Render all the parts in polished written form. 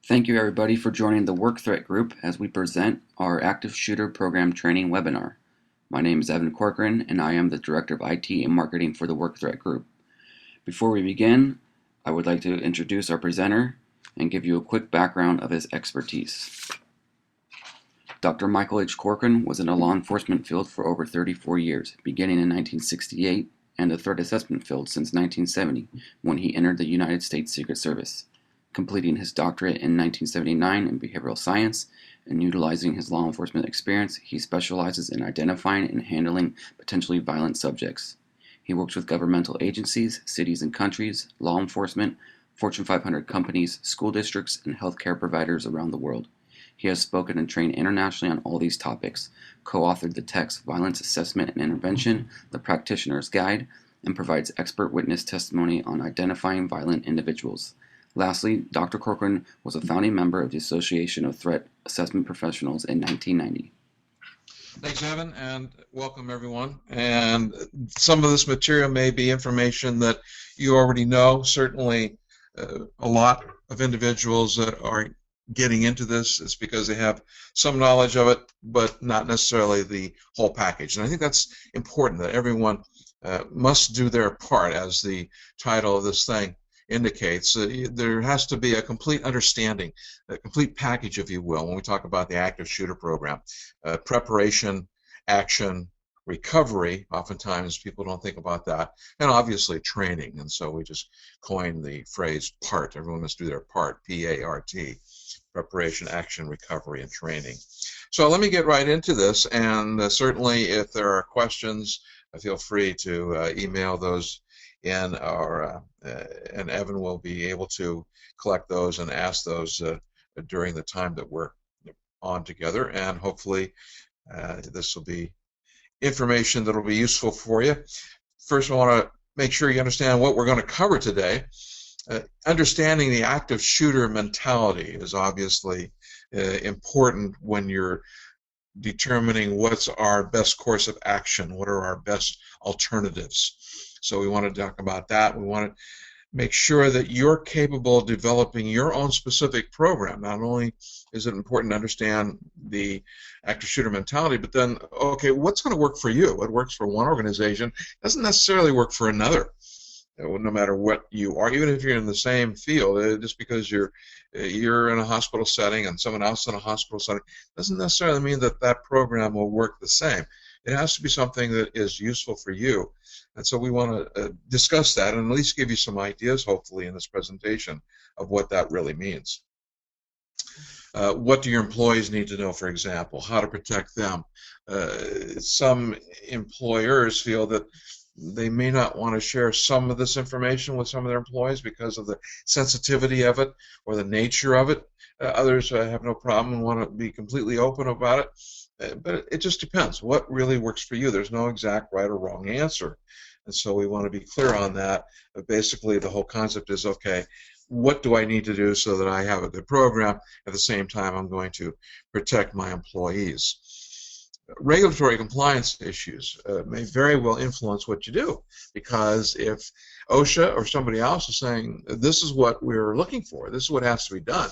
Thank you everybody for joining the Work Threat Group as we present our Active Shooter Program Training webinar. My name is Evan Corcoran and I am the Director of IT and Marketing for the Work Threat Group. Before we begin, I would like to introduce our presenter and give you a quick background of his expertise. Dr. Michael H. Corcoran was in the law enforcement field for over 34 years, beginning in 1968, and the threat assessment field since 1970, when he entered the United States Secret Service, completing his doctorate in 1979 in behavioral science and utilizing his law enforcement experience. He specializes in identifying and handling potentially violent subjects. He works with governmental agencies, cities and countries, law enforcement, Fortune 500 companies, school districts, and healthcare providers around the world. He has spoken and trained internationally on all these topics, co-authored the text Violence Assessment and Intervention, The Practitioner's Guide, and provides expert witness testimony on identifying violent individuals. Lastly, Dr. Corcoran was a founding member of the Association of Threat Assessment Professionals in 1990. Thanks, Evan, and welcome everyone. And some of this material may be information that you already know. Certainly, a lot of individuals that are getting into this is because they have some knowledge of it, but not necessarily the whole package. And I think that's important, that everyone must do their part, as the title of this thing indicates. There has to be a complete understanding, a complete package, if you will, when we talk about the active shooter program. Preparation, action, recovery, oftentimes people don't think about that, and obviously training. And so we just coined the phrase PART. Everyone must do their part, P-A-R-T. Preparation, action, recovery, and training. So let me get right into this, and certainly if there are questions, feel free to email those in, and Evan will be able to collect those and ask those during the time that we're on together, and hopefully this will be information that will be useful for you. First, I want to make sure you understand what we're going to cover today. Understanding the active shooter mentality is obviously important when you're determining what's our best course of action, what are our best alternatives. So we want to talk about that. We want to make sure that you're capable of developing your own specific program. Not only is it important to understand the active shooter mentality, but then, okay, what's going to work for you? What works for one organization doesn't necessarily work for another. No matter what you are, even if you're in the same field, just because you're in a hospital setting and someone else in a hospital setting doesn't necessarily mean that that program will work the same. It has to be something that is useful for you. And so we want to discuss that and at least give you some ideas, hopefully, in this presentation of what that really means. What do your employees need to know, for example? How to protect them? Some employers feel that they may not want to share some of this information with some of their employees because of the sensitivity of it or the nature of it. Others have no problem and want to be completely open about it. But it just depends. What really works for you? There's no exact right or wrong answer. And so we want to be clear on that. But basically, the whole concept is, okay, what do I need to do so that I have a good program? At the same time, I'm going to protect my employees. Regulatory compliance issues may very well influence what you do, because if OSHA or somebody else is saying this is what we're looking for, this is what has to be done,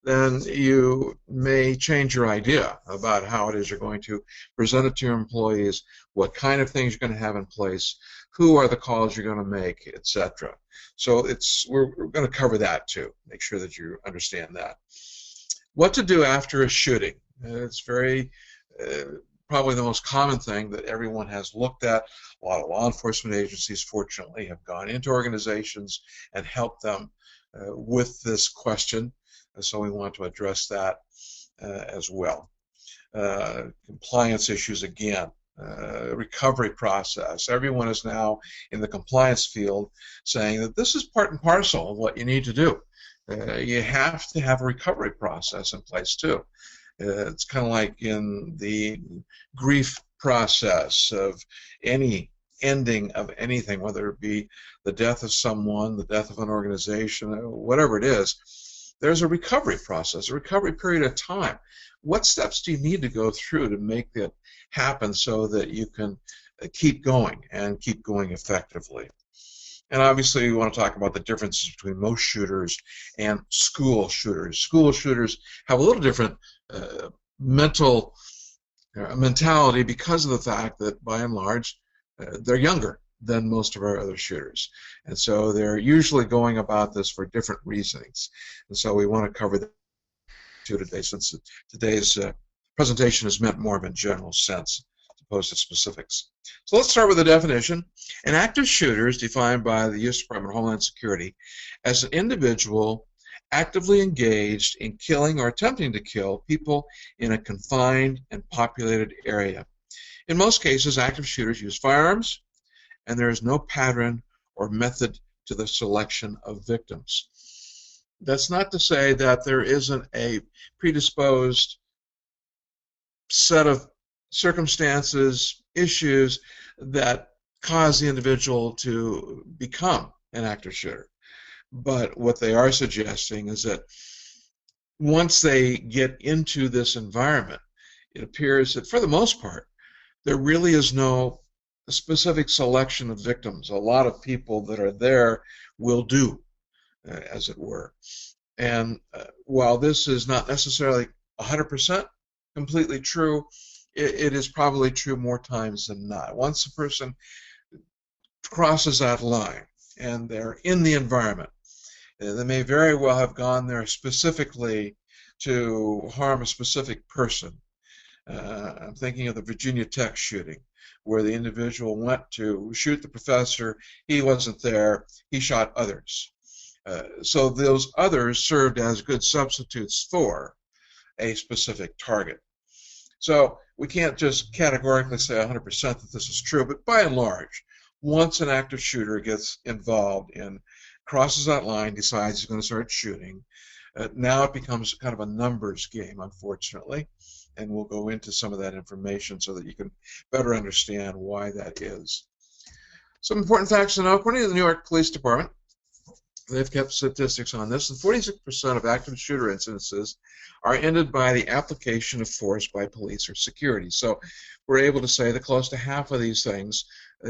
then you may change your idea about how it is you're going to present it to your employees, what kind of things you're going to have in place, who are the calls you're going to make, etc. So we're going to cover that too. Make sure that you understand that. What to do after a shooting. It's very probably the most common thing that everyone has looked at. A lot of law enforcement agencies, fortunately, have gone into organizations and helped them with this question. So we want to address that as well. Compliance issues again. Recovery process. Everyone is now in the compliance field saying that this is part and parcel of what you need to do. You have to have a recovery process in place too. It's kind of like in the grief process of any ending of anything, whether it be the death of someone, the death of an organization, whatever it is, there's a recovery process, a recovery period of time. What steps do you need to go through to make that happen so that you can keep going and keep going effectively? And obviously, we want to talk about the differences between most shooters and school shooters. School shooters have a little different mental mentality because of the fact that, by and large, they're younger than most of our other shooters. And so they're usually going about this for different reasonings. And so we want to cover that today, since today's presentation is meant more of a general sense as opposed to specifics. So let's start with the definition. An active shooter is defined by the U.S. Department of Homeland Security as an individual actively engaged in killing or attempting to kill people in a confined and populated area. In most cases, active shooters use firearms, and there is no pattern or method to the selection of victims. That's not to say that there isn't a predisposed set of circumstances, issues that cause the individual to become an active shooter. But what they are suggesting is that once they get into this environment, it appears that for the most part, there really is no specific selection of victims. A lot of people that are there will do, as it were. And while this is not necessarily 100% completely true, it is probably true more times than not. Once a person crosses that line and they're in the environment, they may very well have gone there specifically to harm a specific person. I'm thinking of the Virginia Tech shooting, where the individual went to shoot the professor. He wasn't there. He shot others. So those others served as good substitutes for a specific target. So we can't just categorically say 100% that this is true, but by and large, once an active shooter gets involved in, crosses that line, decides he's going to start shooting, now it becomes kind of a numbers game, unfortunately, and we'll go into some of that information so that you can better understand why that is. Some important facts to know. According to the New York Police Department, they've kept statistics on this, and 46% of active shooter incidences are ended by the application of force by police or security. So we're able to say that close to half of these things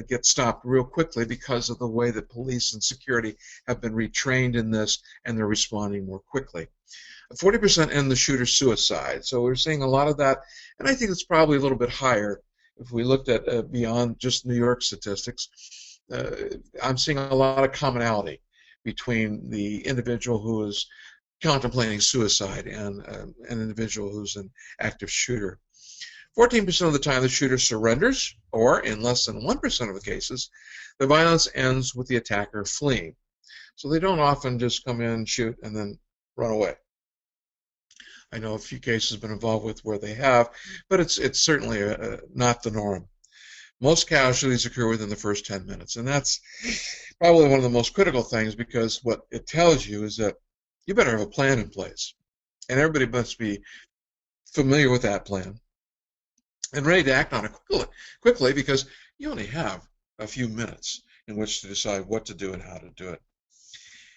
get stopped real quickly because of the way that police and security have been retrained in this, and they're responding more quickly. 40% end the shooter's suicide. So we're seeing a lot of that, and I think it's probably a little bit higher if we looked at beyond just New York statistics. I'm seeing a lot of commonality between the individual who is contemplating suicide and an individual who's an active shooter. 14% of the time the shooter surrenders, or in less than 1% of the cases, the violence ends with the attacker fleeing. So they don't often just come in, shoot, and then run away. I know a few cases have been involved with where they have, but it's certainly not the norm. Most casualties occur within the first 10 minutes, and that's probably one of the most critical things, because what it tells you is that you better have a plan in place, and everybody must be familiar with that plan and ready to act on it quickly, because you only have a few minutes in which to decide what to do and how to do it.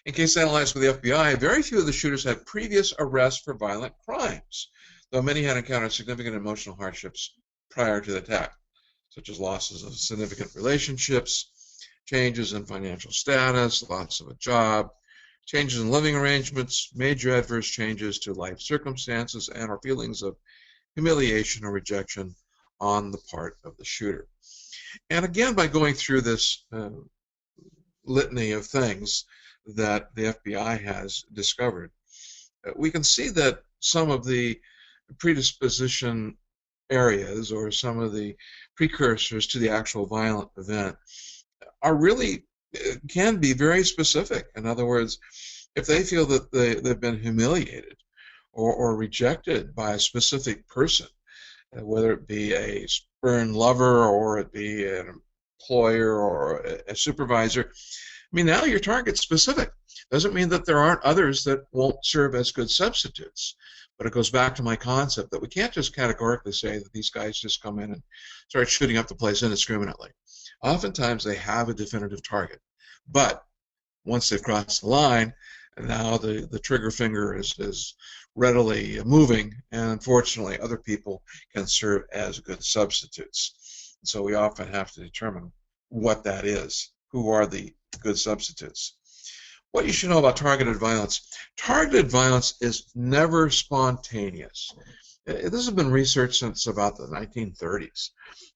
In cases analyzed with the FBI, very few of the shooters had previous arrests for violent crimes, though many had encountered significant emotional hardships prior to the attack, such as losses of significant relationships, changes in financial status, loss of a job, changes in living arrangements, major adverse changes to life circumstances, and or feelings of humiliation or rejection on the part of the shooter. And again, by going through this litany of things that the FBI has discovered, we can see that some of the predisposition areas, or some of the precursors to the actual violent event, are really, can be very specific. In other words, if they feel that they've been humiliated or rejected by a specific person, whether it be a spurned lover or it be an employer or a supervisor, I mean, now your target's specific. Doesn't mean that there aren't others that won't serve as good substitutes, but it goes back to my concept that we can't just categorically say that these guys just come in and start shooting up the place indiscriminately. Oftentimes they have a definitive target, but once they've crossed the line, now the trigger finger is readily moving, and unfortunately other people can serve as good substitutes. So we often have to determine what that is. who are the good substitutes. What you should know about targeted violence. Targeted violence is never spontaneous. This has been researched since about the 1930s.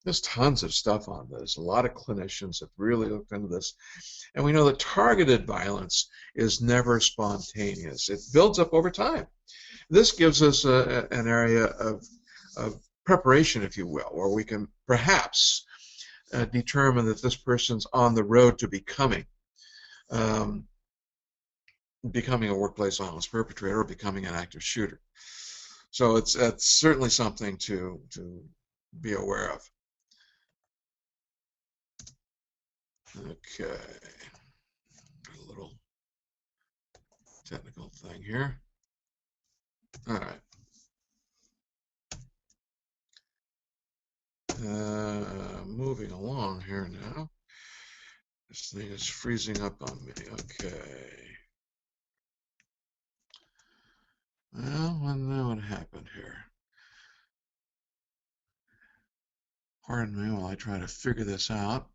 There's tons of stuff on this. A lot of clinicians have really looked into this. And we know that targeted violence is never spontaneous. It builds up over time. This gives us an area of preparation, if you will, where we can perhaps determine that this person's on the road to becoming a workplace violence perpetrator or becoming an active shooter. So it's certainly something to be aware of. Okay, a little technical thing here. All right. Moving along here now. This thing is freezing up on me. Okay. Well, I know what happened here. Pardon me while I try to figure this out.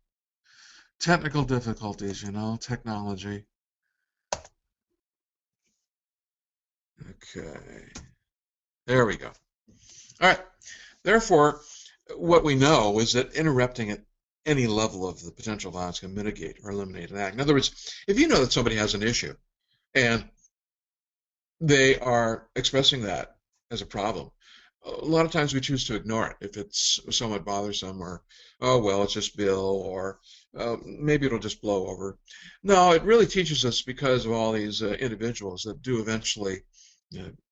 Technical difficulties, you know, technology. Okay. There we go. All right. Therefore, what we know is that interrupting at any level of the potential violence can mitigate or eliminate an act. In other words, if you know that somebody has an issue and they are expressing that as a problem, a lot of times we choose to ignore it if it's somewhat bothersome, or, oh, well, it's just Bill, or maybe it'll just blow over. No, it really teaches us, because of all these individuals that do eventually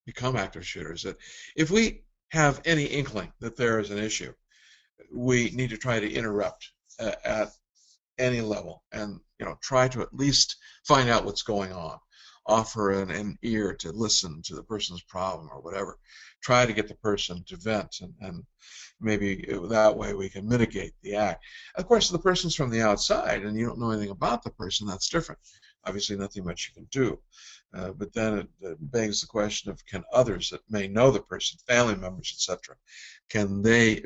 become active shooters, that if we have any inkling that there is an issue, we need to try to interrupt at any level, and try to at least find out what's going on. Offer an ear to listen to the person's problem or whatever. Try to get the person to vent, and maybe that way we can mitigate the act. Of course, if the person's from the outside and you don't know anything about the person, that's different. Obviously, nothing much you can do. But then it begs the question of, can others that may know the person, family members, etc., can they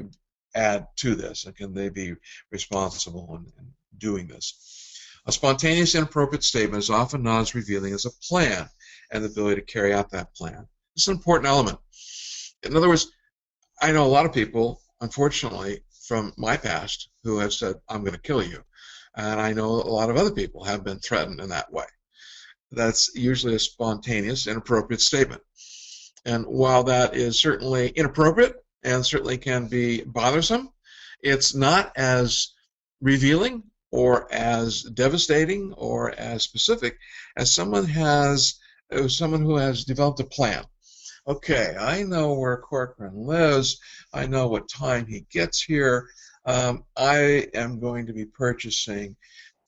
add to this, and can they be responsible in doing this? A spontaneous, inappropriate statement is often not as revealing as a plan and the ability to carry out that plan. It's an important element. In other words, I know a lot of people, unfortunately, from my past who have said, I'm going to kill you. And I know a lot of other people have been threatened in that way. That's usually a spontaneous, inappropriate statement. And while that is certainly inappropriate and certainly can be bothersome, it's not as revealing or as devastating or as specific as someone who has developed a plan. Okay, I know where Corcoran lives. I know what time he gets here. I am going to be purchasing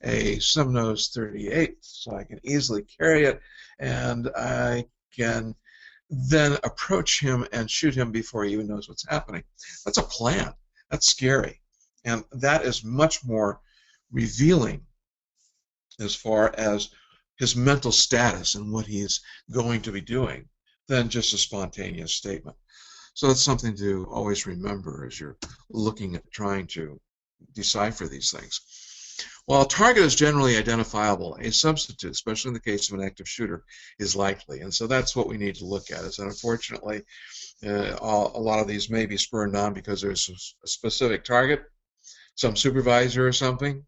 a Simnose 38, so I can easily carry it, and I can then approach him and shoot him before he even knows what's happening. That's a plan. That's scary. And that is much more revealing as far as his mental status and what he's going to be doing than just a spontaneous statement. So that's something to always remember as you're looking at trying to decipher these things. While a target is generally identifiable, a substitute, especially in the case of an active shooter, is likely. And so that's what we need to look at, is that unfortunately a lot of these may be spurred on because there's a specific target, some supervisor or something,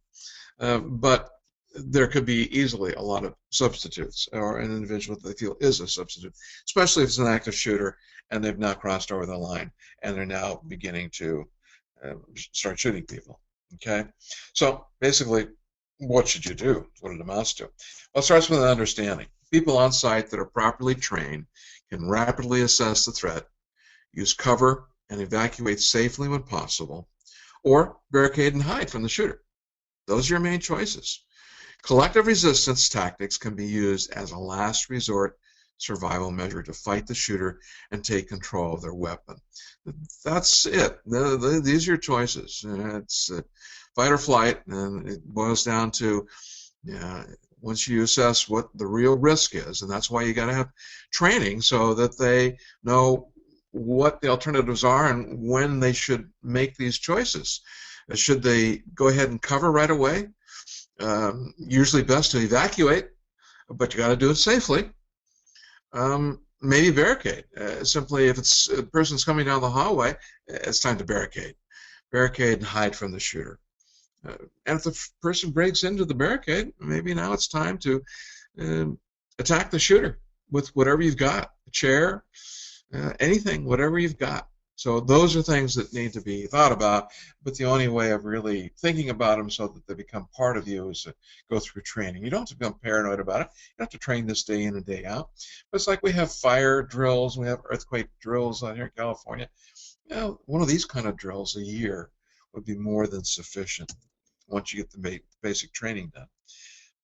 but there could be easily a lot of substitutes, or an individual that they feel is a substitute, especially if it's an active shooter and they've now crossed over the line and they're now beginning to start shooting people. Okay, so basically, what should you do? What it amounts to? Well, it starts with an understanding. People on site that are properly trained can rapidly assess the threat, use cover, and evacuate safely when possible, or barricade and hide from the shooter. Those are your main choices. Collective resistance tactics can be used as a last resort survival measure to fight the shooter and take control of their weapon. That's it. These are your choices. It's fight or flight, and it boils down to, once you assess what the real risk is, and that's why you got to have training so that they know what the alternatives are and when they should make these choices. Should they go ahead and cover right away? Usually best to evacuate, but you got to do it safely. Maybe barricade. Simply, if it's a person's coming down the hallway, it's time to barricade. Barricade and hide from the shooter. And if the person breaks into the barricade, maybe now it's time to attack the shooter with whatever you've got, a chair, anything, whatever you've got. So those are things that need to be thought about, but the only way of really thinking about them so that they become part of you is to go through training. You don't have to become paranoid about it. You don't have to train this day in and day out. But it's like we have fire drills, we have earthquake drills out here in California. You know, one of these kind of drills a year would be more than sufficient once you get the basic training done.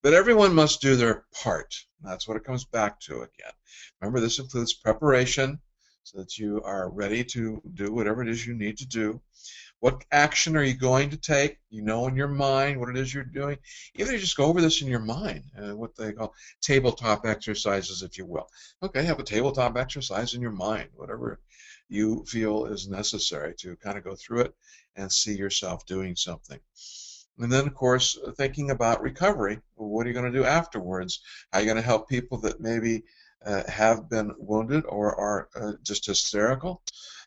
But everyone must do their part. That's what it comes back to again. Remember, this includes preparation, so that you are ready to do whatever it is you need to do. What action are you going to take? You know in your mind what it is you're doing. Even if you just go over this in your mind, what they call tabletop exercises, if you will. Okay, have a tabletop exercise in your mind, whatever you feel is necessary to kind of go through it and see yourself doing something. And then, of course, thinking about recovery. What are you going to do afterwards? How are you going to help people that maybe have been wounded or are just hysterical?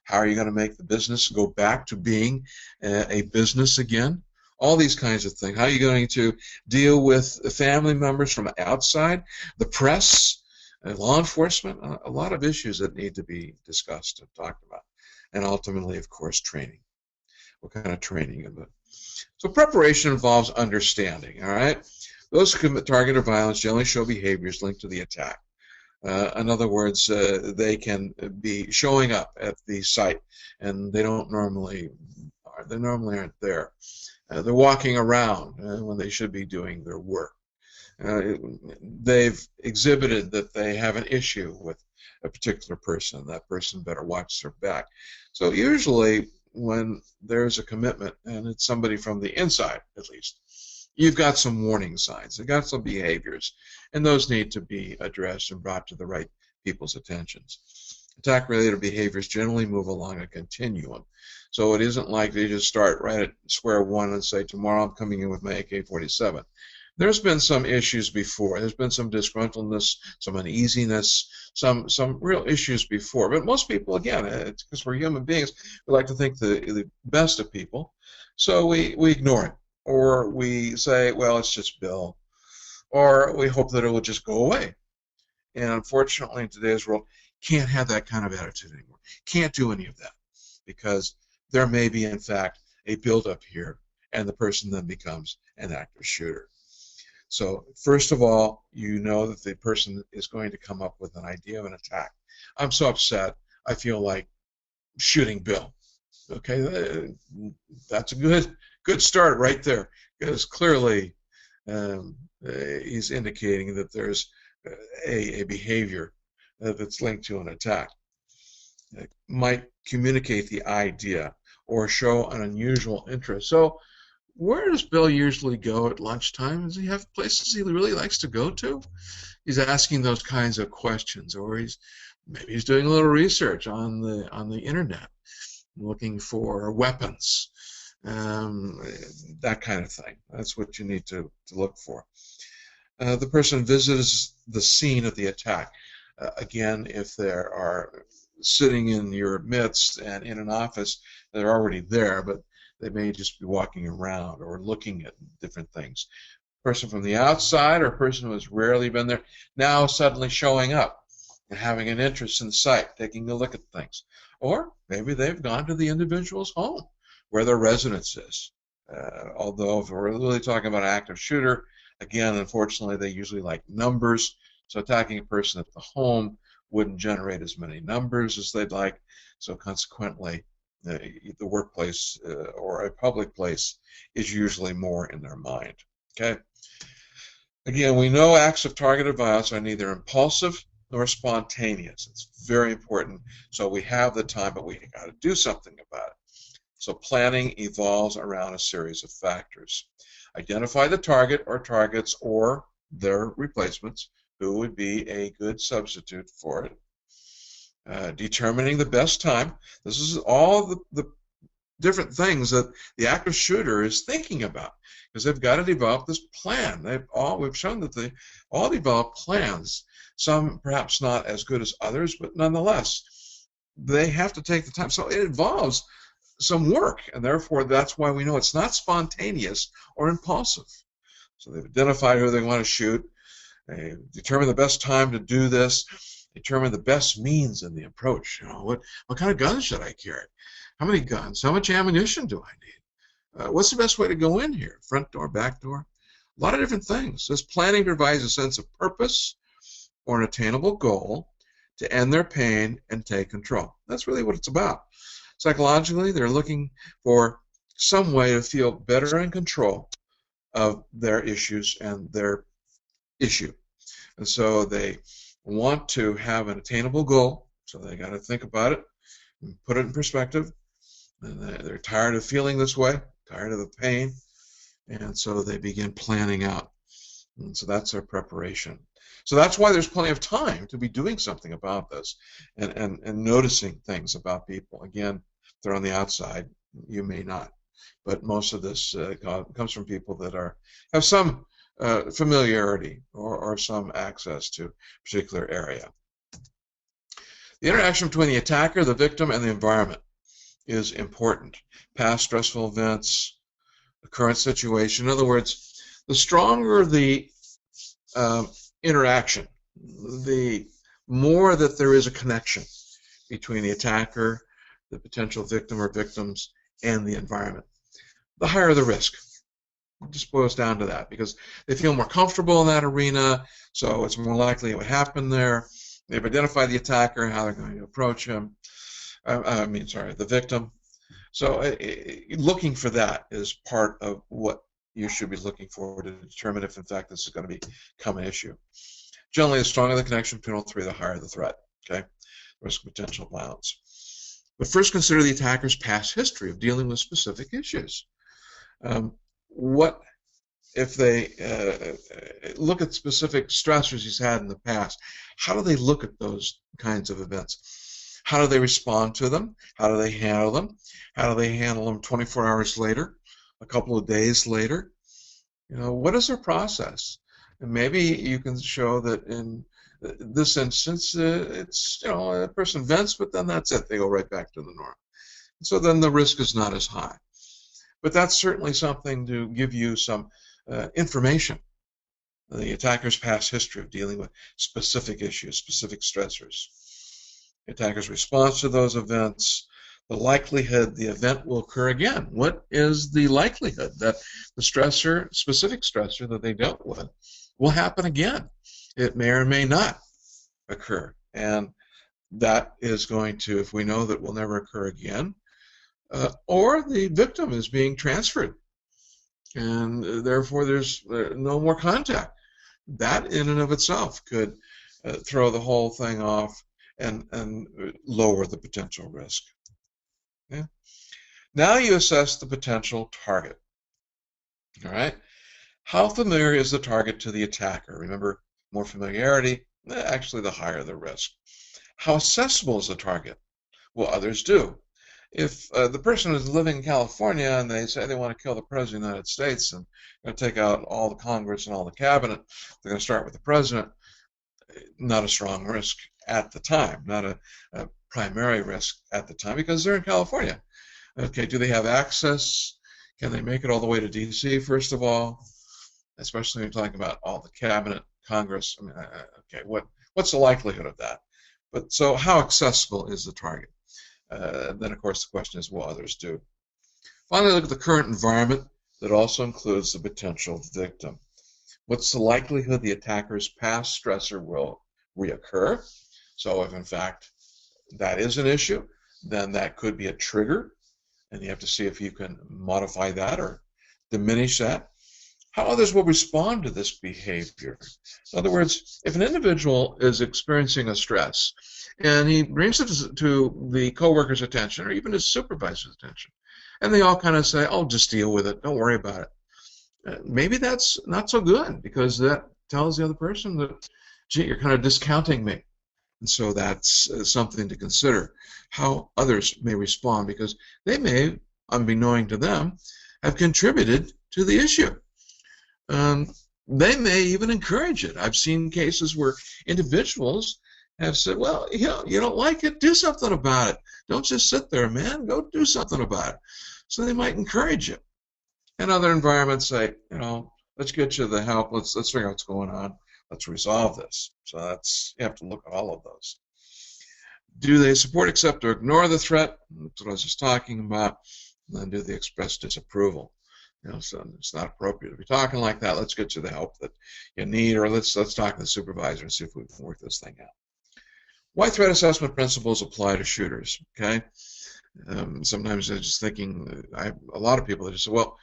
How are you going to make the business go back to being a business again? All these kinds of things. How are you going to deal with family members from outside, the press, law enforcement? A lot of issues that need to be discussed and talked about. And ultimately, of course, training. What kind of training? So preparation involves understanding, all right? Those who commit targeted violence generally show behaviors linked to the attack. In other words, they can be showing up at the site, and they normally aren't there. They're walking around when they should be doing their work. They've exhibited that they have an issue with a particular person. That person better watch their back. So usually when there's a commitment, and it's somebody from the inside at least, you've got some warning signs, you've got some behaviors, and those need to be addressed and brought to the right people's attentions. Attack-related behaviors generally move along a continuum. So it isn't like they just start right at square one and say, tomorrow I'm coming in with my AK-47. There's been some issues before. There's been some disgruntledness, some uneasiness, some real issues before. But most people, again, it's because we're human beings, we like to think the best of people, so we ignore it. Or we say, well, it's just Bill. Or we hope that it will just go away. And unfortunately, in today's world, can't have that kind of attitude anymore. Can't do any of that, because there may be, in fact, a buildup here, and the person then becomes an active shooter. So first of all, you know that the person is going to come up with an idea of an attack. I'm so upset, I feel like shooting Bill. Okay, that's a good start right there, because clearly he's indicating that there's a behavior that's linked to an attack. It might communicate the idea or show an unusual interest. So where does Bill usually go at lunchtime? Does he have places he really likes to go to? He's asking those kinds of questions, or maybe he's doing a little research on the internet, looking for weapons, that kind of thing. That's what you need to look for. The person visits the scene of the attack. Again, if they are sitting in your midst and in an office, they're already there, but they may just be walking around or looking at different things. A person from the outside, or a person who has rarely been there, now suddenly showing up and having an interest in the site, taking a look at things. Or maybe they've gone to the individual's home where their residence is. Although if we're really talking about an active shooter, again, unfortunately, they usually like numbers. So attacking a person at the home wouldn't generate as many numbers as they'd like. So consequently, the workplace or a public place is usually more in their mind. Okay. Again, we know acts of targeted violence are neither impulsive nor spontaneous. It's very important. So we have the time, but we got to do something about it. So planning evolves around a series of factors. Identify the target or targets or their replacements, who would be a good substitute for it. Determining the best time. This is all the different things that the active shooter is thinking about, because they've got to develop this plan. We've shown that they all develop plans, some perhaps not as good as others, but nonetheless, they have to take the time. So it involves some work, and therefore that's why we know it's not spontaneous or impulsive. So they've identified who they want to shoot, they determine the best time to do this, determine the best means in the approach. What kind of guns should I carry? How many guns? How much ammunition do I need? What's the best way to go in here? Front door, back door? A lot of different things. This planning provides a sense of purpose or an attainable goal to end their pain and take control. That's really what it's about. Psychologically, they're looking for some way to feel better in control of their issues and their issue. And so they want to have an attainable goal, so they got to think about it and put it in perspective. And they're tired of feeling this way, tired of the pain, and so they begin planning out. And so that's their preparation. So that's why there's plenty of time to be doing something about this and noticing things about people. Again, if they're on the outside, you may not. But most of this comes from people that have some familiarity or some access to a particular area. The interaction between the attacker, the victim, and the environment is important. Past stressful events, the current situation. In other words, the stronger the interaction, the more that there is a connection between the attacker, the potential victim or victims, and the environment, the higher the risk. It just boils down to that, because they feel more comfortable in that arena, so it's more likely it would happen there. They've identified the attacker and how they're going to approach him. The victim. So looking for that is part of what you should be looking for to determine if, in fact, this is going to become an issue. Generally, the stronger the connection between all three, the higher the threat. Okay, risk of potential violence. But first, consider the attacker's past history of dealing with specific issues. What if they look at specific stressors he's had in the past? How do they look at those kinds of events? How do they respond to them? How do they handle them? How do they handle them 24 hours later, a couple of days later? What is their process? And maybe you can show that in this instance, it's, a person vents, but then that's it. They go right back to the norm. So then the risk is not as high. But that's certainly something to give you some information. The attacker's past history of dealing with specific issues, specific stressors. The attacker's response to those events, the likelihood the event will occur again. What is the likelihood that the stressor, specific stressor that they dealt with, will happen again? It may or may not occur. And that is going to, if we know that will never occur again, or the victim is being transferred, and therefore there's no more contact. That in and of itself could throw the whole thing off and lower the potential risk. Okay? Now you assess the potential target. All right? How familiar is the target to the attacker? Remember, more familiarity, actually the higher the risk. How accessible is the target? Will others do? If the person is living in California and they say they want to kill the President of the United States and going to take out all the Congress and all the cabinet, they're going to start with the President, not a strong risk at the time, not a primary risk at the time, because they're in California. Okay, do they have access? Can they make it all the way to D.C., first of all? Especially when you're talking about all the cabinet, Congress. Okay, what's the likelihood of that? But so how accessible is the target? Then, of course, the question is, will others do? Finally, look at the current environment that also includes the potential victim. What's the likelihood the attacker's past stressor will reoccur? So if, in fact, that is an issue, then that could be a trigger, and you have to see if you can modify that or diminish that. How others will respond to this behavior. In other words, if an individual is experiencing a stress and he brings it to the coworker's attention or even his supervisor's attention, and they all kind of say, oh, just deal with it, don't worry about it. Maybe that's not so good, because that tells the other person that, gee, you're kind of discounting me. And so that's something to consider, how others may respond, because they may unbeknown to them, have contributed to the issue. They may even encourage it. I've seen cases where individuals have said, well, you don't like it, do something about it. Don't just sit there, man, go do something about it. So they might encourage you. And other environments say, let's get you the help, let's figure out what's going on, let's resolve this. So you have to look at all of those. Do they support, accept, or ignore the threat? That's what I was just talking about. And then do they express disapproval? So it's not appropriate to be talking like that. Let's get you the help that you need, or let's talk to the supervisor and see if we can work this thing out. Why threat assessment principles apply to shooters? Okay. Sometimes I'm just thinking, I have a lot of people that just say, well,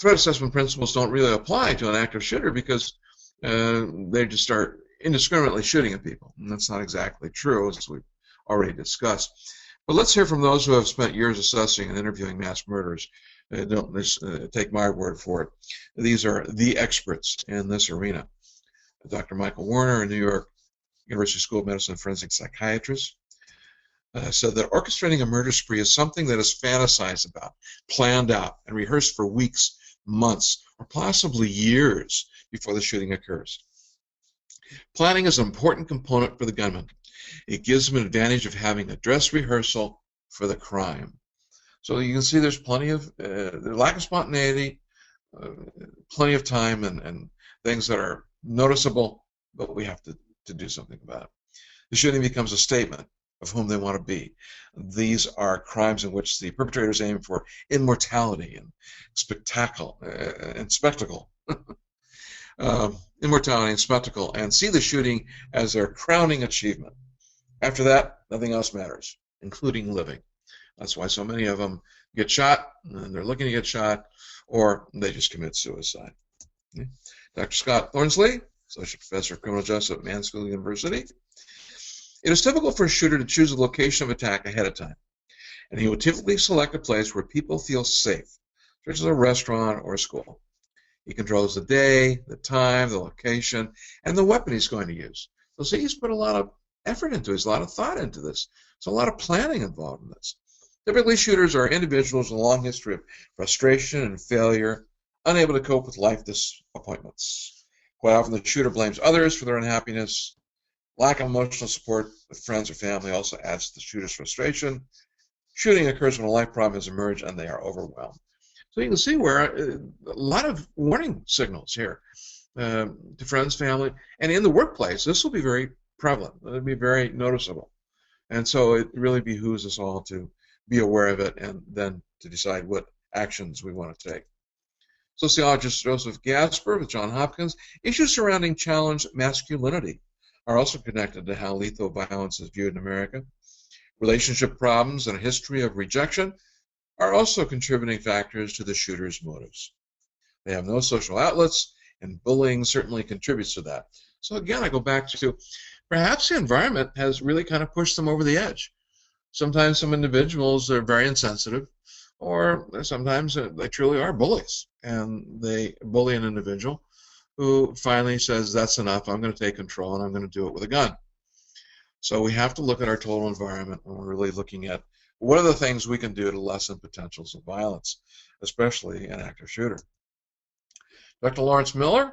threat assessment principles don't really apply to an active shooter because they just start indiscriminately shooting at people. And that's not exactly true, as we've already discussed. But let's hear from those who have spent years assessing and interviewing mass murderers. Don't take my word for it. These are the experts in this arena. Dr. Michael Welner, a New York University School of Medicine forensic psychiatrist, said that orchestrating a murder spree is something that is fantasized about, planned out, and rehearsed for weeks, months, or possibly years before the shooting occurs. Planning is an important component for the gunman. It gives him an advantage of having a dress rehearsal for the crime. So you can see there's plenty of lack of spontaneity, plenty of time, and things that are noticeable, but we have to do something about it. The shooting becomes a statement of whom they want to be. These are crimes in which the perpetrators aim for immortality and spectacle immortality and spectacle, and see the shooting as their crowning achievement. After that, nothing else matters, including living. That's why so many of them get shot, and they're looking to get shot, or they just commit suicide. Okay. Dr. Scott Thornsley, Associate Professor of Criminal Justice at Mansfield University. It is typical for a shooter to choose a location of attack ahead of time, and he will typically select a place where people feel safe, such as a restaurant or a school. He controls the day, the time, the location, and the weapon he's going to use. So see, he's put a lot of effort into this, a lot of thought into this. There's a lot of planning involved in this. Typically, shooters are individuals with a long history of frustration and failure, unable to cope with life disappointments. Quite often, the shooter blames others for their unhappiness. Lack of emotional support with friends or family also adds to the shooter's frustration. Shooting occurs when a life problem has emerged and they are overwhelmed. So you can see where a lot of warning signals here to friends, family, and in the workplace. This will be very prevalent. It'll be very noticeable. And so it really behooves us all to be aware of it and then to decide what actions we want to take. Sociologist Joseph Gasper with Johns Hopkins, issues surrounding challenged masculinity are also connected to how lethal violence is viewed in America. Relationship problems and a history of rejection are also contributing factors to the shooter's motives. They have no social outlets, and bullying certainly contributes to that. So again, I go back to perhaps the environment has really kind of pushed them over the edge. Sometimes some individuals are very insensitive, or sometimes they truly are bullies, and they bully an individual who finally says, that's enough, I'm going to take control, and I'm going to do it with a gun. So we have to look at our total environment when we're really looking at what are the things we can do to lessen potentials of violence, especially an active shooter. Dr. Lawrence Miller,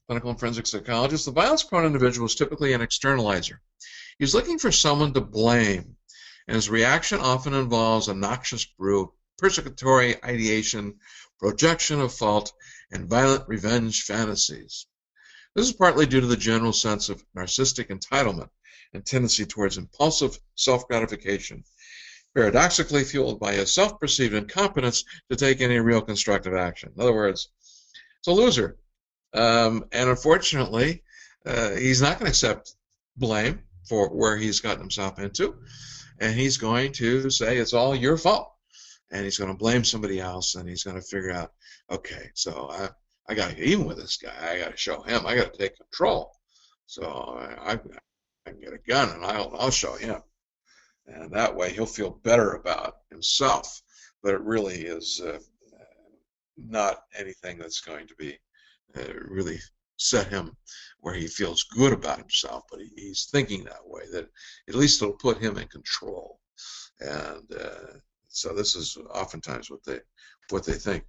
clinical and forensic psychologist, the violence-prone individual is typically an externalizer. He's looking for someone to blame, and his reaction often involves a noxious brew, persecutory ideation, projection of fault, and violent revenge fantasies. This is partly due to the general sense of narcissistic entitlement and tendency towards impulsive self-gratification, paradoxically fueled by his self-perceived incompetence to take any real constructive action. In other words, it's a loser. And unfortunately, he's not going to accept blame for where he's gotten himself into, and he's going to say it's all your fault. And he's going to blame somebody else, and he's going to figure out, okay, so I got to get even with this guy. I got to show him. I got to take control. So I can get a gun, and I'll show him. And that way he'll feel better about himself. But it really is not anything that's going to be really set him where he feels good about himself. But he's thinking that way, that at least it'll put him in control. And So this is oftentimes what they think.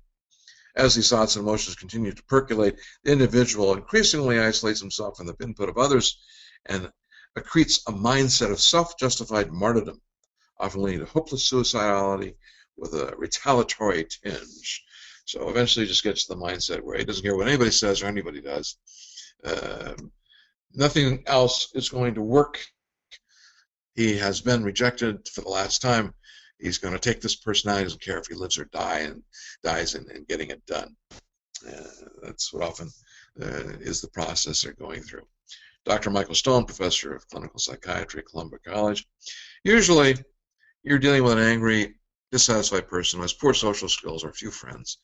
As these thoughts and emotions continue to percolate, the individual increasingly isolates himself from the input of others and accretes a mindset of self-justified martyrdom, often leading to hopeless suicidality with a retaliatory tinge. So eventually he just gets to the mindset where he doesn't care what anybody says or anybody does. Nothing else is going to work. He has been rejected for the last time. He's going to take this personality, doesn't care if he lives or dies in getting it done. That's what often is the process they're going through. Dr. Michael Stone, professor of clinical psychiatry at Columbia College. Usually, you're dealing with an angry, dissatisfied person who has poor social skills or few friends,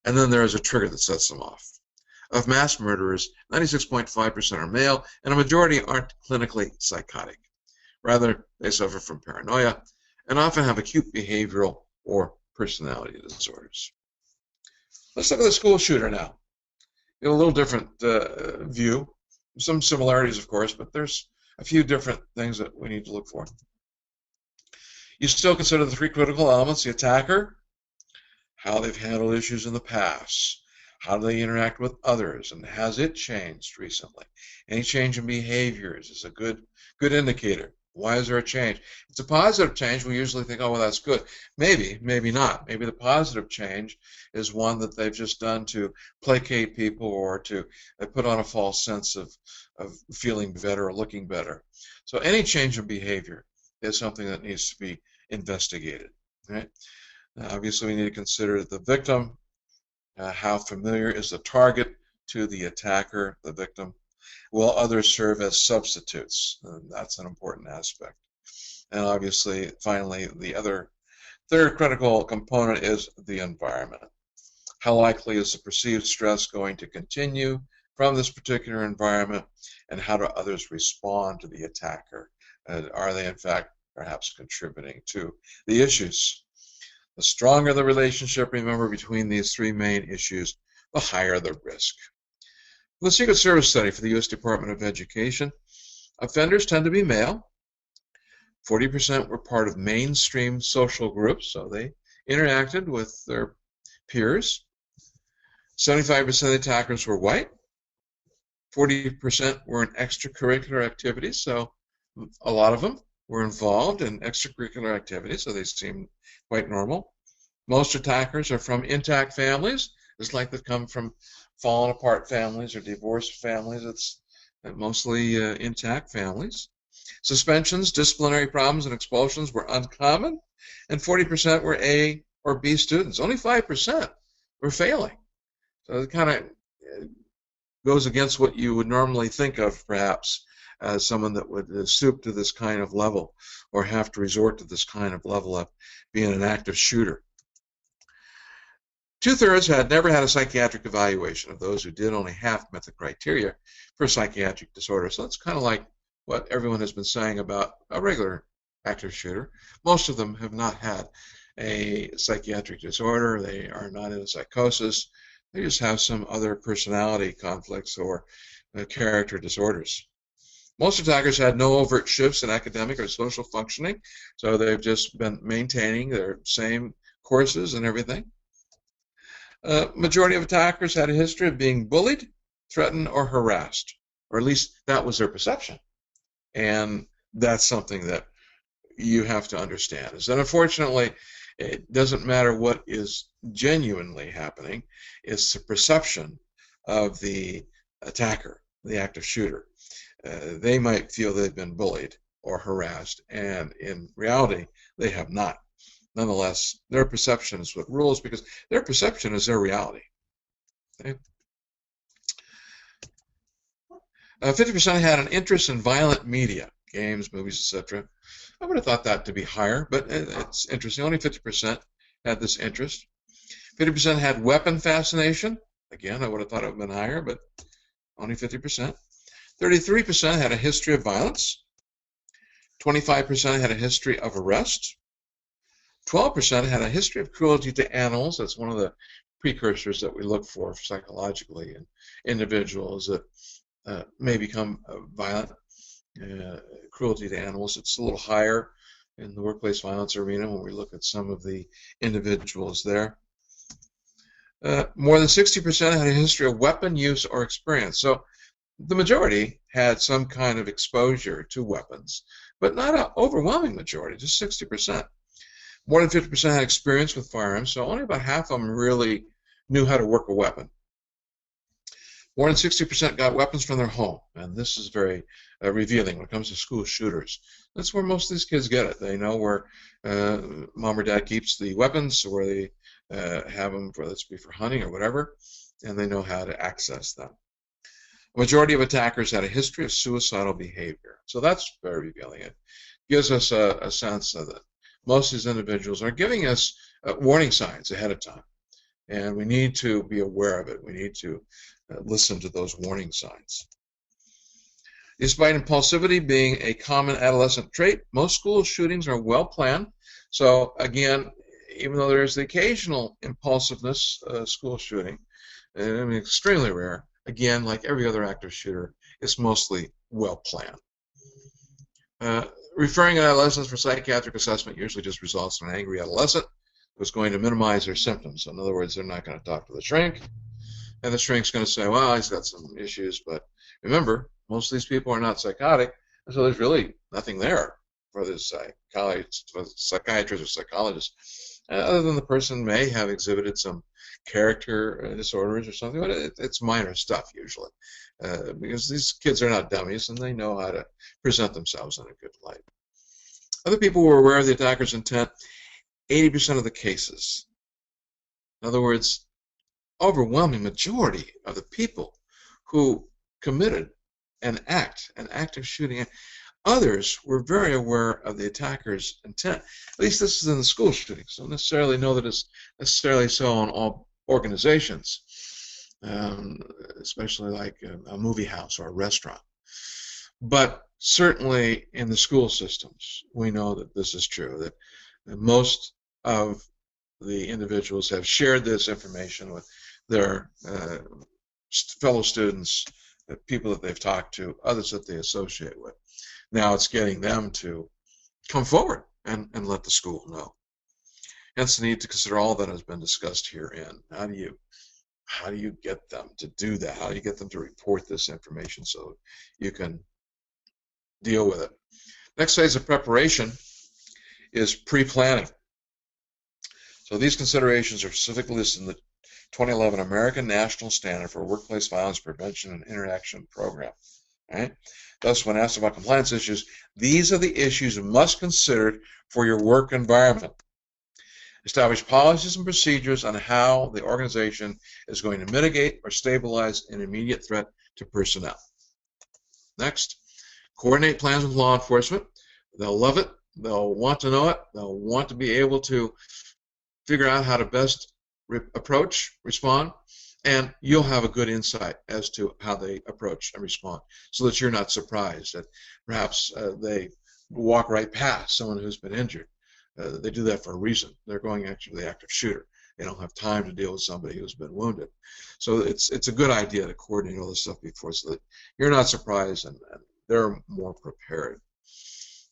and then there is a trigger that sets them off. Of mass murderers, 96.5% are male, and a majority aren't clinically psychotic. Rather, they suffer from paranoia and often have acute behavioral or personality disorders. Let's look at the school shooter now. In a little different view. Some similarities, of course, but there's a few different things that we need to look for. You still consider the three critical elements: the attacker, how they've handled issues in the past, how do they interact with others, and has it changed recently? Any change in behaviors is a good indicator. Why is there a change? If it's a positive change, we usually think, oh, well, that's good. Maybe, maybe not. Maybe the positive change is one that they've just done to placate people or to put on a false sense of feeling better or looking better. So any change in behavior is something that needs to be investigated. Right? Obviously, we need to consider the victim. How familiar is the target to the attacker, the victim? Will others serve as substitutes? And that's an important aspect. And obviously, finally, the third critical component is the environment. How likely is the perceived stress going to continue from this particular environment, and how do others respond to the attacker? Are they, in fact, perhaps contributing to the issues? The stronger the relationship, remember, between these three main issues, the higher the risk. The Secret Service study for the U.S. Department of Education, offenders tend to be male. 40% were part of mainstream social groups, so they interacted with their peers. 75% of the attackers were white. 40% were in extracurricular activities, so a lot of them were involved in extracurricular activities, so they seemed quite normal. Most attackers are from intact families, just like they come from fallen apart families or divorced families. It's mostly intact families. Suspensions, disciplinary problems, and expulsions were uncommon, and 40% were A or B students. Only 5% were failing. So it kind of goes against what you would normally think of, perhaps, as someone that would stoop to this kind of level or have to resort to this kind of level of being an active shooter. 2/3 had never had a psychiatric evaluation. Of those who did, only half met the criteria for psychiatric disorder. So it's kind of like what everyone has been saying about a regular active shooter. Most of them have not had a psychiatric disorder. They are not in a psychosis. They just have some other personality conflicts or character disorders. Most attackers had no overt shifts in academic or social functioning, so they've just been maintaining their same courses and everything. Majority of attackers had a history of being bullied, threatened, or harassed, or at least that was their perception. And that's something that you have to understand. Is that unfortunately, it doesn't matter what is genuinely happening, it's the perception of the attacker, the active shooter. They might feel they've been bullied or harassed, and in reality, they have not. Nonetheless, their perception is what rules, because their perception is their reality. Okay? 50% had an interest in violent media, games, movies, etc. I would have thought that to be higher, but it's interesting. Only 50% had this interest. 50% had weapon fascination. Again, I would have thought it would have been higher, but only 50%. 33% had a history of violence. 25% had a history of arrest. 12% had a history of cruelty to animals. That's one of the precursors that we look for psychologically in individuals that may become violent. Cruelty to animals, it's a little higher in the workplace violence arena when we look at some of the individuals there. More than 60% had a history of weapon use or experience. So the majority had some kind of exposure to weapons, but not an overwhelming majority, just 60%. More than 50% had experience with firearms, so only about half of them really knew how to work a weapon. More than 60% got weapons from their home, and this is very revealing when it comes to school shooters. That's where most of these kids get it. They know where mom or dad keeps the weapons, where they have them, for, let's be for hunting or whatever, and they know how to access them. A majority of attackers had a history of suicidal behavior, so that's very revealing. It gives us a sense of that most of these individuals are giving us warning signs ahead of time, and we need to be aware of it. We need to listen to those warning signs. Despite impulsivity being a common adolescent trait, most school shootings are well planned. So again, even though there is the occasional impulsiveness school shooting, I mean, extremely rare, again, like every other active shooter, it's mostly well planned. Referring adolescents for psychiatric assessment usually just results in an angry adolescent who's going to minimize their symptoms. In other words, they're not going to talk to the shrink, and the shrink's going to say, well, he's got some issues, but remember, most of these people are not psychotic, and so there's really nothing there for the psychiatrist or psychologist, other than the person may have exhibited some character disorders or something, but it's minor stuff usually, because these kids are not dummies and they know how to present themselves in a good light. Other people were aware of the attacker's intent 80% of the cases. In other words, overwhelming majority of the people who committed an active shooting, others were very aware of the attacker's intent. At least this is in the school shootings. Don't necessarily know that it's necessarily so in all organizations, especially like a movie house or a restaurant. But certainly in the school systems, we know that this is true, that most of the individuals have shared this information with their fellow students, people that they've talked to, others that they associate with. Now it's getting them to come forward and let the school know. Hence the need to consider all that has been discussed herein. How do you get them to do that? How do you get them to report this information so you can deal with it? Next phase of preparation is pre-planning. So these considerations are specifically listed in the 2011 American National Standard for Workplace Violence Prevention and Interaction Program. Right? Thus, when asked about compliance issues, these are the issues you must consider for your work environment. Establish policies and procedures on how the organization is going to mitigate or stabilize an immediate threat to personnel. Next, coordinate plans with law enforcement. They'll love it. They'll want to know it. They'll want to be able to figure out how to best respond, and you'll have a good insight as to how they approach and respond so that you're not surprised that perhaps they walk right past someone who's been injured. They do that for a reason. They're going after the active shooter. They don't have time to deal with somebody who's been wounded. So it's a good idea to coordinate all this stuff before so that you're not surprised and they're more prepared.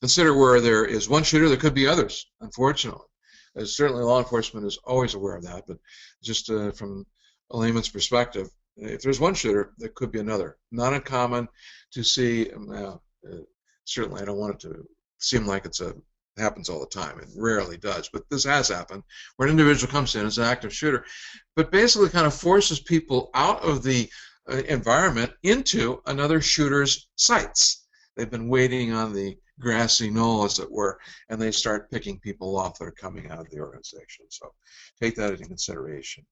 Consider where there is one shooter, there could be others, unfortunately. Certainly law enforcement is always aware of that, but just from a layman's perspective, if there's one shooter, there could be another. Not uncommon to see, certainly I don't want it to seem like it happens all the time. It rarely does, but this has happened, where an individual comes in as an active shooter, but basically kind of forces people out of the environment into another shooter's sights. They've been waiting on the grassy knoll, as it were, and they start picking people off that are coming out of the organization. So take that into consideration.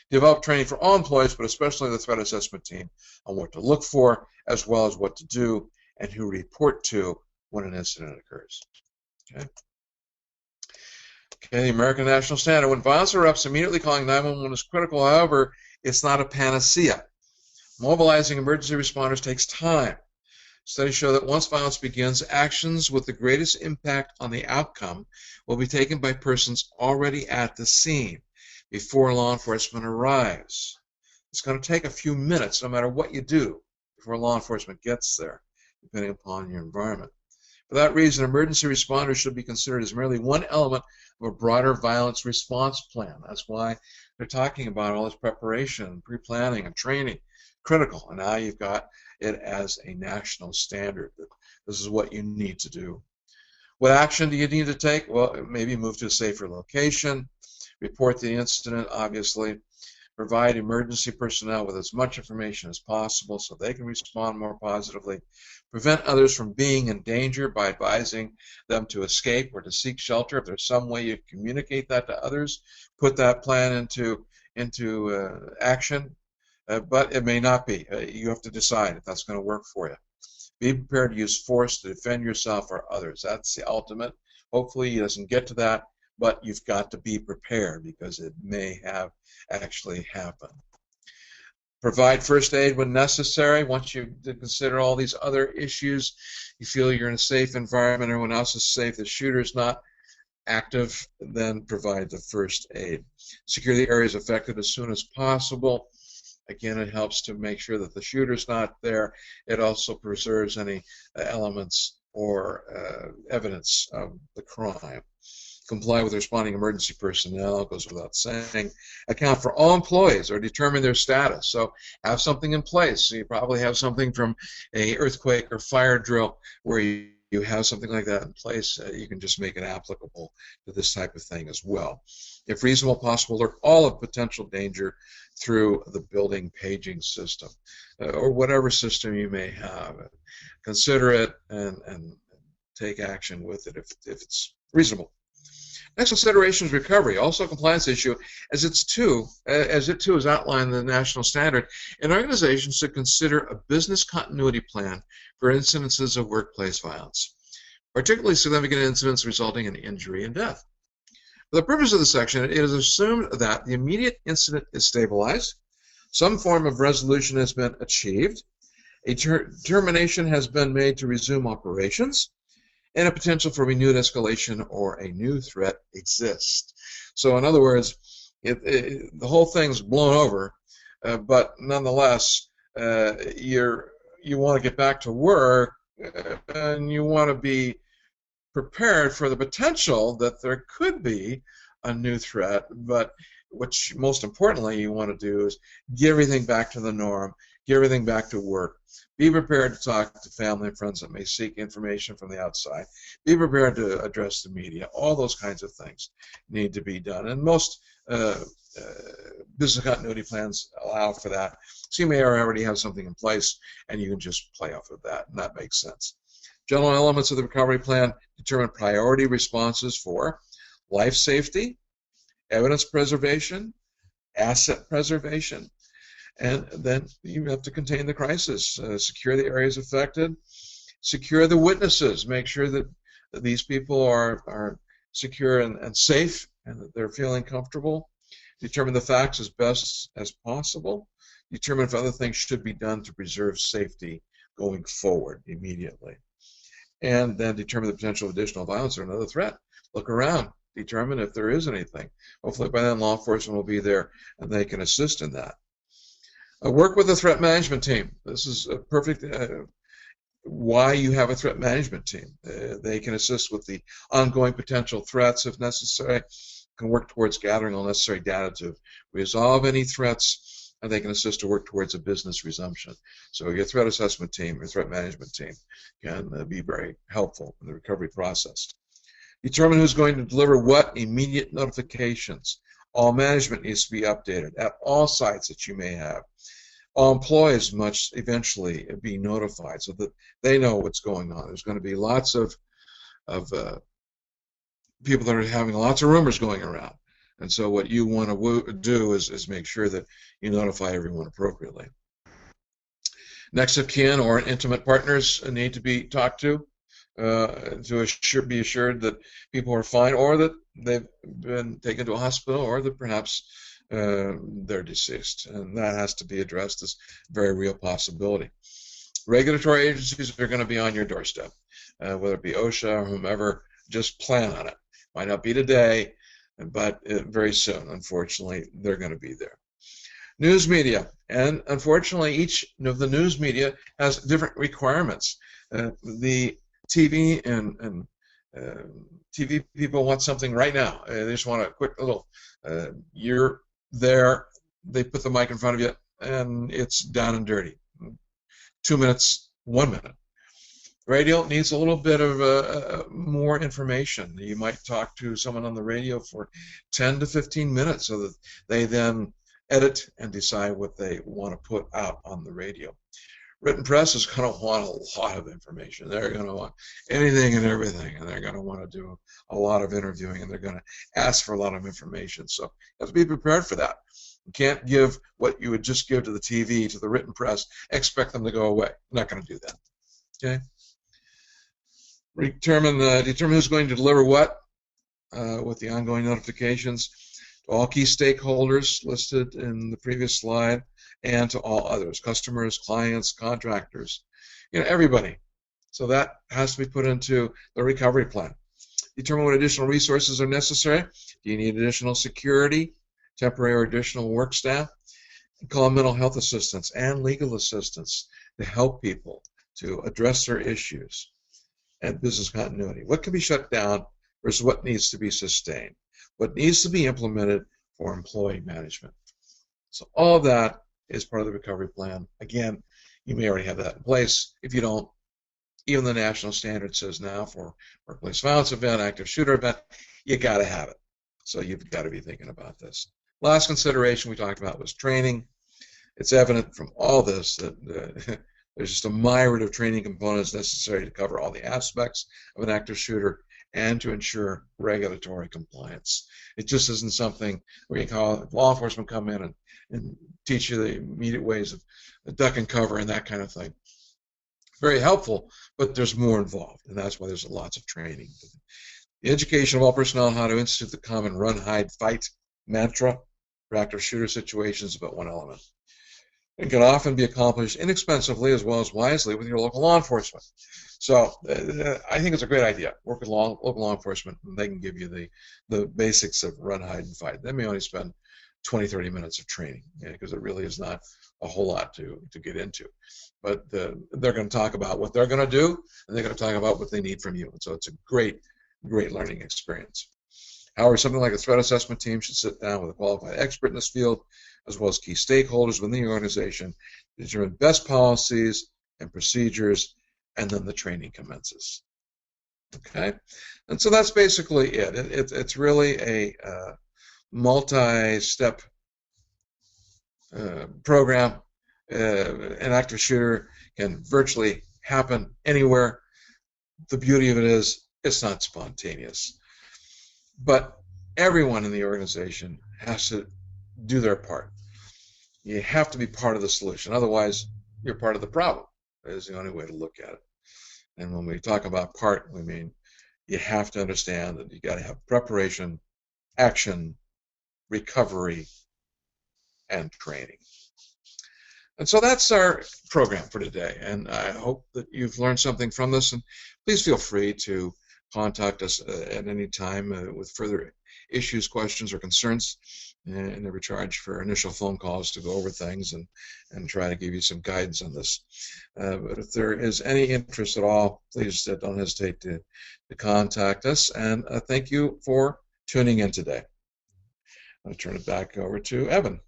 Develop training for all employees, but especially the threat assessment team, on what to look for, as well as what to do and who to report to when an incident occurs. Okay, the American National Standard. When violence erupts, immediately calling 911 is critical. However, it's not a panacea. Mobilizing emergency responders takes time. Studies show that once violence begins, actions with the greatest impact on the outcome will be taken by persons already at the scene before law enforcement arrives. It's going to take a few minutes, no matter what you do, before law enforcement gets there, depending upon your environment. For that reason, emergency responders should be considered as merely one element of a broader violence response plan. That's why they're talking about all this preparation, pre-planning, and training. Critical. And now you've got it as a national standard. This is what you need to do. What action do you need to take? Well, maybe move to a safer location, report the incident, obviously, provide emergency personnel with as much information as possible so they can respond more positively, prevent others from being in danger by advising them to escape or to seek shelter. If there's some way you communicate that to others, put that plan into action, but it may not be. You have to decide if that's going to work for you. Be prepared to use force to defend yourself or others. That's the ultimate. Hopefully it doesn't get to that, but you've got to be prepared because it may have actually happened. Provide first aid when necessary. Once you consider all these other issues, you feel you're in a safe environment, everyone else is safe, the shooter's not active, then provide the first aid. Secure the areas affected as soon as possible. Again, it helps to make sure that the shooter's not there. It also preserves any elements or evidence of the crime. Comply with responding emergency personnel, goes without saying. Account for all employees or determine their status. So have something in place. So you probably have something from an earthquake or fire drill where you have something like that in place. You can just make it applicable to this type of thing as well. If reasonable, possible, alert all of potential danger through the building paging system or whatever system you may have. Consider it and take action with it if it's reasonable. Next consideration is recovery, also a compliance issue, as it too is outlined in the national standard. An organization should consider a business continuity plan for incidences of workplace violence, particularly significant incidents resulting in injury and death. For the purpose of the section, it is assumed that the immediate incident is stabilized, some form of resolution has been achieved, a determination has been made to resume operations, and a potential for renewed escalation or a new threat exists. So in other words, the whole thing's blown over, but nonetheless, you want to get back to work, and you want to be prepared for the potential that there could be a new threat, but which most importantly you want to do is get everything back to the norm, get everything back to work. Be prepared to talk to family and friends that may seek information from the outside. Be prepared to address the media. All those kinds of things need to be done. And most business continuity plans allow for that. So you may already have something in place, and you can just play off of that, and that makes sense. General elements of the recovery plan determine priority responses for life safety, evidence preservation, asset preservation, and then you have to contain the crisis, secure the areas affected, secure the witnesses, make sure that these people are secure and safe and that they're feeling comfortable, determine the facts as best as possible, determine if other things should be done to preserve safety going forward immediately, and then determine the potential of additional violence or another threat. Look around, determine if there is anything. Hopefully by then law enforcement will be there and they can assist in that. Work with a threat management team. This is a perfect why you have a threat management team. They can assist with the ongoing potential threats if necessary, can work towards gathering all necessary data to resolve any threats, and they can assist to work towards a business resumption. So your threat assessment team, your threat management team can be very helpful in the recovery process. Determine who's going to deliver what immediate notifications. All management needs to be updated at all sites that you may have. All employees must eventually be notified so that they know what's going on. There's going to be lots of people that are having lots of rumors going around. And so what you want to do is make sure that you notify everyone appropriately. Next of kin or intimate partners need to be talked to be assured that people are fine or that they've been taken to a hospital or that perhaps they're deceased. And that has to be addressed as a very real possibility. Regulatory agencies are going to be on your doorstep, whether it be OSHA or whomever. Just plan on it. Might not be today, but very soon, unfortunately, they're going to be there. News media, and unfortunately each of the news media has different requirements. The TV and TV people want something right now. They just want a quick little. You're there. They put the mic in front of you, and it's down and dirty. 2 minutes, 1 minute. Radio needs a little bit of more information. You might talk to someone on the radio for 10 to 15 minutes so that they then edit and decide what they want to put out on the radio. Written press is going to want a lot of information. They're going to want anything and everything, and they're going to want to do a lot of interviewing, and they're going to ask for a lot of information. So you have to be prepared for that. You can't give what you would just give to the TV, to the written press, expect them to go away. You're not going to do that. Okay? Determine who's going to deliver what with the ongoing notifications to all key stakeholders listed in the previous slide and to all others, customers, clients, contractors, everybody. So that has to be put into the recovery plan. Determine what additional resources are necessary. Do you need additional security, temporary or additional work staff? Call mental health assistance and legal assistance to help people to address their issues and business continuity. What can be shut down versus what needs to be sustained? What needs to be implemented for employee management? So all of that is part of the recovery plan. Again, you may already have that in place. If you don't, even the national standard says now for workplace violence event, active shooter event, you got to have it. So you've got to be thinking about this. Last consideration we talked about was training. It's evident from all this that there's just a myriad of training components necessary to cover all the aspects of an active shooter and to ensure regulatory compliance. It just isn't something where you call law enforcement come in and teach you the immediate ways of duck and cover and that kind of thing. Very helpful, but there's more involved, and that's why there's lots of training. The education of all personnel on how to institute the common run, hide, fight mantra for active shooter situations is about one element. It can often be accomplished inexpensively as well as wisely with your local law enforcement. So I think it's a great idea. Work with local law enforcement, and they can give you the basics of run, hide, and fight. They may only spend 20, 30 minutes of training because it really is not a whole lot to get into. But they're going to talk about what they're going to do, and they're going to talk about what they need from you. And so it's a great, great learning experience. However, something like a threat assessment team should sit down with a qualified expert in this field, as well as key stakeholders within the organization, to determine best policies and procedures, and then the training commences. Okay, and so that's basically it. It's really a multi-step program. An active shooter can virtually happen anywhere. The beauty of it is it's not spontaneous. But everyone in the organization has to do their part. You have to be part of the solution. Otherwise, you're part of the problem. That is the only way to look at it. And when we talk about part, we mean you have to understand that you got to have preparation, action, recovery, and training. And so that's our program for today. And I hope that you've learned something from this. And please feel free to contact us at any time with further issues, questions, or concerns. And never charge for initial phone calls to go over things and try to give you some guidance on this. But if there is any interest at all, please don't hesitate to contact us. And thank you for tuning in today. I'll turn it back over to Evan.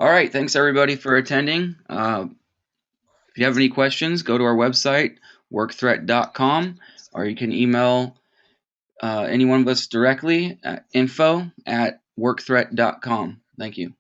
All right, thanks everybody for attending. If you have any questions, go to our website, workthreat.com, or you can email any one of us directly at info@workthreat.com. Thank you.